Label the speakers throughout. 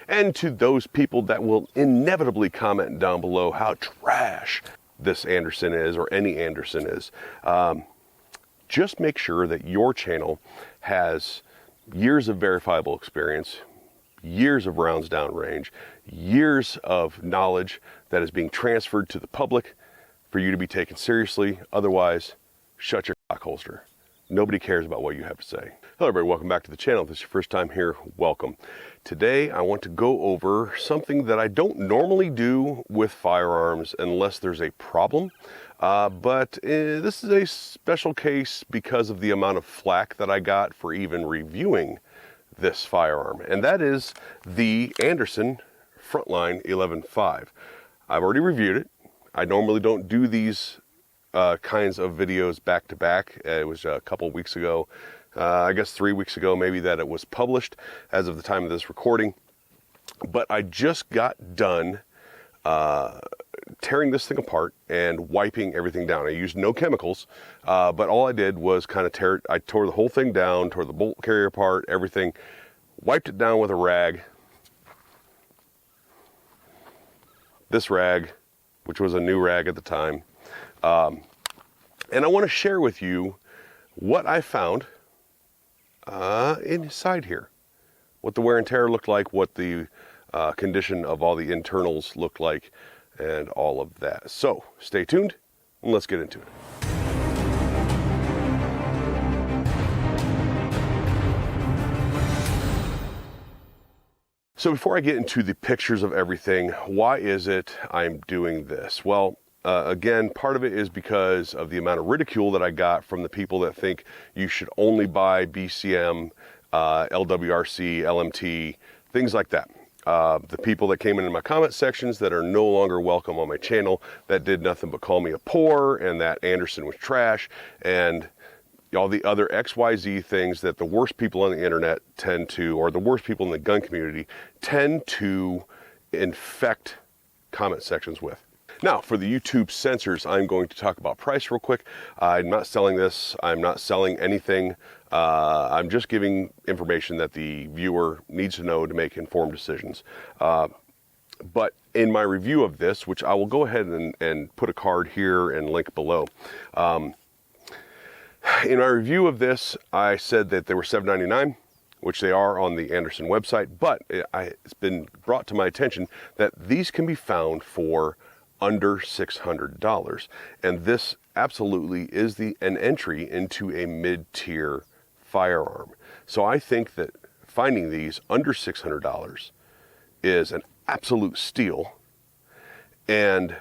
Speaker 1: and to those people that will inevitably comment down below how trash this Anderson is, or any Anderson is. Just make sure that your channel has years of verifiable experience, years of rounds downrange, years of knowledge that is being transferred to the public for you to be taken seriously. Otherwise, shut your cock holster. Nobody cares about what you have to say. Hello everybody, welcome back to the channel. If this is your first time here, welcome. Today I want to go over something that I don't normally do with firearms unless there's a problem. But this is a special case because of the amount of flack that I got for even reviewing this firearm. And that is the Anderson Frontline 11.5. I've already reviewed it. I normally don't do these kinds of videos back to back. It was a couple weeks ago, I guess 3 weeks ago maybe, that it was published as of the time of this recording. But I just got done tearing this thing apart and wiping everything down. I used no chemicals, but all I did was kind of tear it. I tore the whole thing down, tore the bolt carrier apart, everything, wiped it down with a rag. This rag, which was a new rag at the time. And I want to share with you what I found inside here. What the wear and tear looked like, what the condition of all the internals looked like, and all of that. So stay tuned and let's get into it. So before I get into the pictures of everything, why is it I'm doing this? Well, again, part of it is because of the amount of ridicule that I got from the people that think you should only buy BCM, LWRC, LMT, things like that. The people that came into my comment sections that are no longer welcome on my channel, that did nothing but call me a poor and that Anderson was trash, and all the other XYZ things that the worst people on the internet tend to, or the worst people in the gun community tend to infect comment sections with. Now, for the YouTube censors, I'm going to talk about price real quick. I'm not selling this. I'm not selling anything. I'm just giving information that the viewer needs to know to make informed decisions. But in my review of this, which I will go ahead and put a card here and link below. In my review of this, I said that they were $7.99, which they are on the Anderson website, but it's been brought to my attention that these can be found for under $600, and this absolutely is an entry into a mid-tier firearm. So I think that finding these under $600 is an absolute steal, and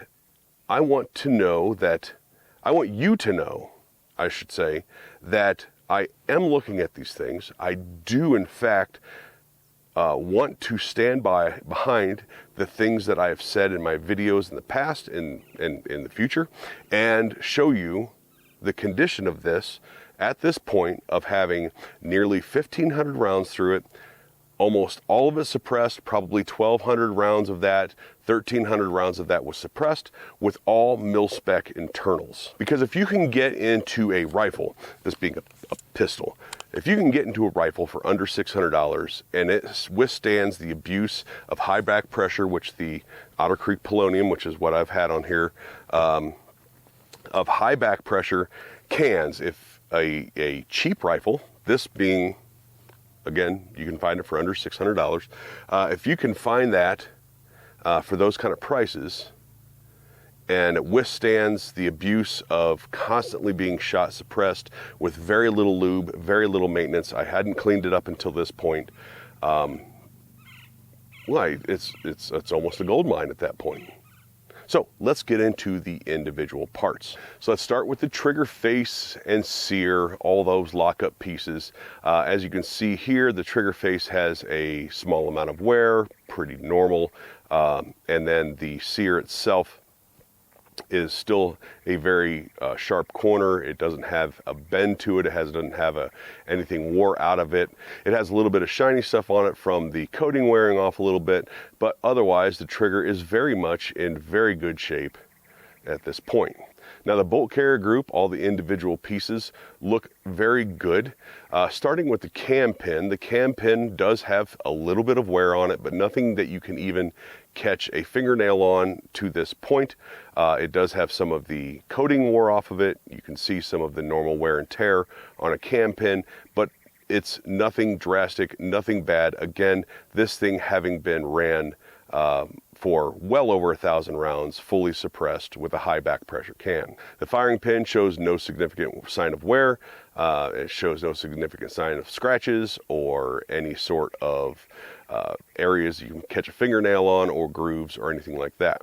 Speaker 1: I want you to know, I should say, that I am looking at these things. I do, in fact, want to stand behind the things that I have said in my videos in the past and in the future, and show you the condition of this at this point of having nearly 1,500 rounds through it, almost all of it suppressed, probably 1,200 rounds of that, 1,300 rounds of that was suppressed, with all mil-spec internals. Because if you can get into a rifle, this being a pistol, if you can get into a rifle for under $600 and it withstands the abuse of high back pressure, which the Otter Creek polonium, which is what I've had on here, of high back pressure cans, if a cheap rifle, this being, again, you can find it for under $600. If you can find that for those kind of prices, and it withstands the abuse of constantly being shot suppressed with very little lube, very little maintenance. I hadn't cleaned it up until this point. Well, it's almost a gold mine at that point. So let's get into the individual parts. So let's start with the trigger face and sear, all those lockup pieces. As you can see here, the trigger face has a small amount of wear, pretty normal. And then the sear itself is still a very sharp corner. It doesn't have a bend to it. It doesn't have anything wore out of it. It has a little bit of shiny stuff on it from the coating wearing off a little bit, but otherwise the trigger is very much in very good shape at this point. Now the bolt carrier group, all the individual pieces look very good. Starting with the cam pin does have a little bit of wear on it, but nothing that you can even catch a fingernail on to this point. It does have some of the coating wore off of it. You can see some of the normal wear and tear on a cam pin, but it's nothing drastic, nothing bad. Again, this thing having been ran for well over 1,000 rounds, fully suppressed with a high back pressure can. The firing pin shows no significant sign of wear. It shows no significant sign of scratches or any sort of areas you can catch a fingernail on or grooves or anything like that.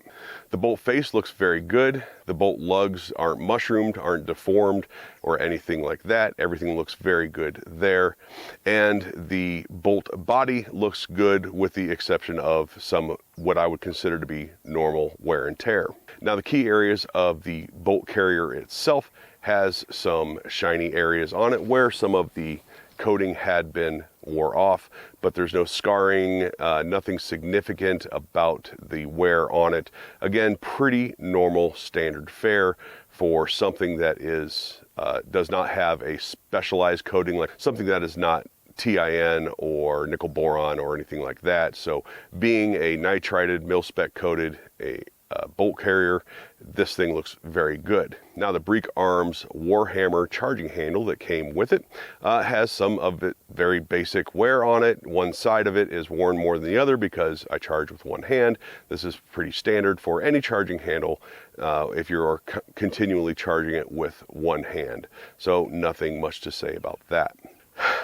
Speaker 1: The bolt face looks very good. The bolt lugs aren't mushroomed, aren't deformed or anything like that. Everything looks very good there. And the bolt body looks good with the exception of some what I would consider to be normal wear and tear. Now the key areas of the bolt carrier itself has some shiny areas on it where some of the coating had been wore off, but there's no scarring, nothing significant about the wear on it. Again, pretty normal standard fare for something that is does not have a specialized coating, like something that is not TIN or nickel boron or anything like that. So being a nitrided, mil-spec coated, a bolt carrier, this thing looks very good. Now the Breek Arms Warhammer charging handle that came with it has some of it very basic wear on it. One side of it is worn more than the other because I charge with one hand. This is pretty standard for any charging handle if you're continually charging it with one hand. So nothing much to say about that.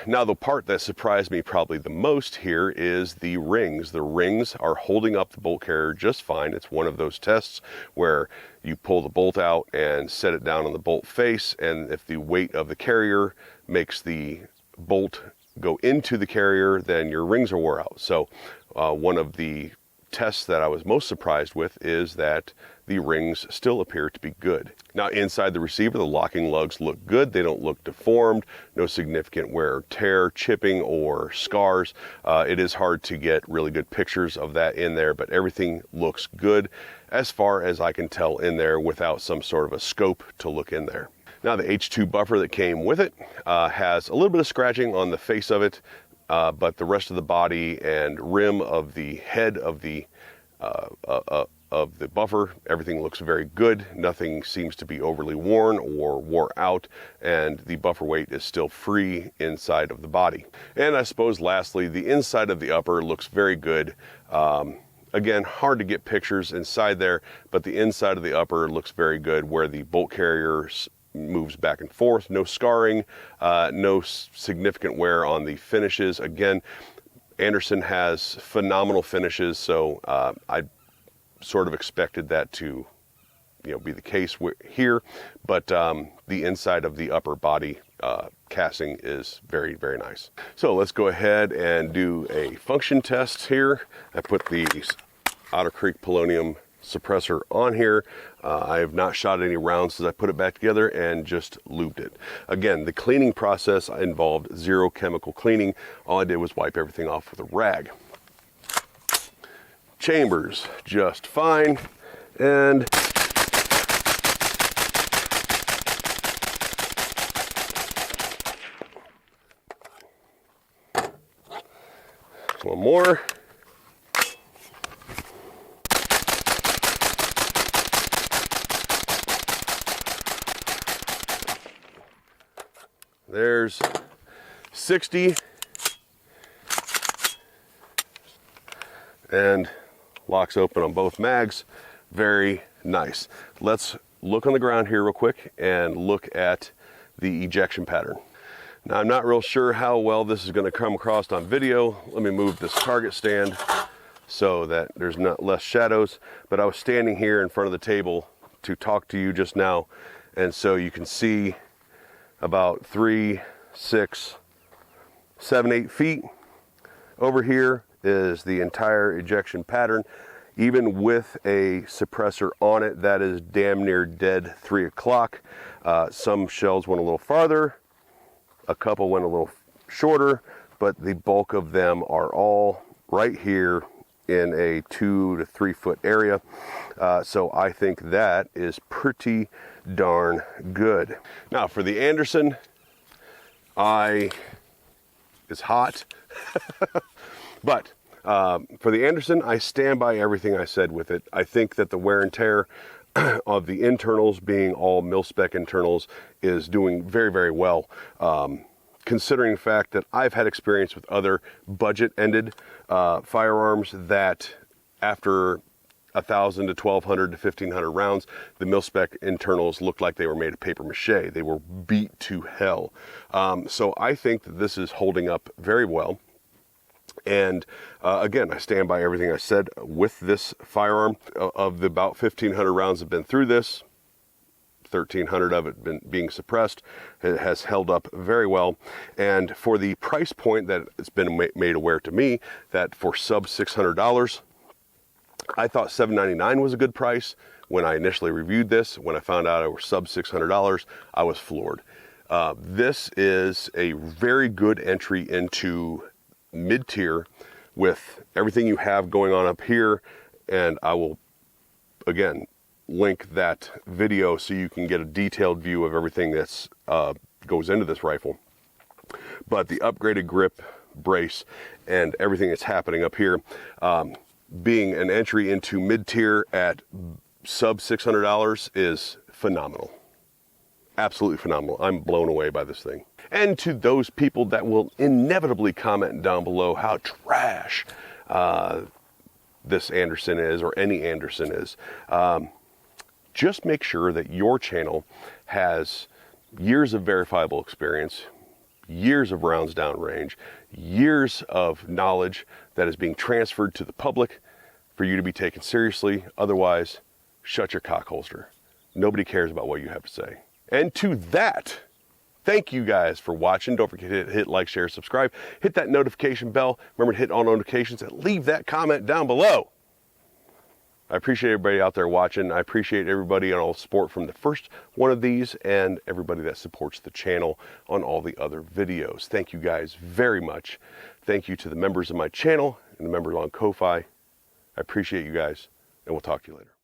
Speaker 1: Now the part that surprised me probably the most here is the rings. The rings are holding up the bolt carrier just fine. It's one of those tests where you pull the bolt out and set it down on the bolt face, and if the weight of the carrier makes the bolt go into the carrier, then your rings are wore out. So one of the tests that I was most surprised with is that the rings still appear to be good. Now inside the receiver, the locking lugs look good. They don't look deformed, no significant wear or tear, chipping, or scars. It is hard to get really good pictures of that in there, but everything looks good as far as I can tell in there without some sort of a scope to look in there. Now the H2 buffer that came with it has a little bit of scratching on the face of it, but the rest of the body and rim of the head of the buffer, everything looks very good. Nothing seems to be overly worn or wore out, and the buffer weight is still free inside of the body. And I suppose lastly, the inside of the upper looks very good. Again, hard to get pictures inside there, but the inside of the upper looks very good where the bolt carrier moves back and forth. No scarring, no significant wear on the finishes. Again, Anderson has phenomenal finishes, so I sort of expected that to be the case here, but the inside of the upper body casting is very, very nice. So let's go ahead and do a function test here. I put the Otter Creek polonium suppressor on here. I have not shot any rounds since I put it back together and just lubed it. Again, the cleaning process involved zero chemical cleaning. All I did was wipe everything off with a rag. Chambers just fine, and one more. There's 60, and locks open on both mags. Very nice. Let's look on the ground here real quick and look at the ejection pattern. Now I'm not real sure how well this is going to come across on video. Let me move this target stand so that there's not less shadows, but I was standing here in front of the table to talk to you just now, and so you can see about 3, 6, 7, 8 feet over here is the entire ejection pattern. Even with a suppressor on it, that is damn near dead 3 o'clock. Some shells went a little farther, a couple went a little shorter, but the bulk of them are all right here in a 2 to 3 foot area. So I think that is pretty darn good. Now for the Anderson, it's hot, but for the Anderson, I stand by everything I said with it. I think that the wear and tear of the internals, being all mil-spec internals, is doing very, very well. Considering the fact that I've had experience with other budget-ended firearms that after 1,000 to 1,200 to 1,500 rounds, the mil-spec internals looked like they were made of paper mache. They were beat to hell. So I think that this is holding up very well. And again, I stand by everything I said with this firearm. Of the about 1,500 rounds that have been through this, 1,300 of it being suppressed, it has held up very well. And for the price point that it's been made aware to me, that for sub $600, I thought $799 was a good price. When I initially reviewed this, when I found out it was sub $600, I was floored. This is a very good entry into mid-tier with everything you have going on up here, and I will again link that video so you can get a detailed view of everything that's goes into this rifle. But the upgraded grip, brace, and everything that's happening up here, being an entry into mid-tier at sub $600 is phenomenal. Absolutely phenomenal. I'm blown away by this thing. And to those people that will inevitably comment down below how trash this Anderson is, or any Anderson is, just make sure that your channel has years of verifiable experience, years of rounds downrange, years of knowledge that is being transferred to the public for you to be taken seriously. Otherwise, shut your cock holster. Nobody cares about what you have to say. And to that, thank you guys for watching. Don't forget to hit like, share, subscribe. Hit that notification bell. Remember to hit all notifications and leave that comment down below. I appreciate everybody out there watching. I appreciate everybody and all the support from the first one of these, and everybody that supports the channel on all the other videos. Thank you guys very much. Thank you to the members of my channel and the members on Ko-Fi. I appreciate you guys, and we'll talk to you later.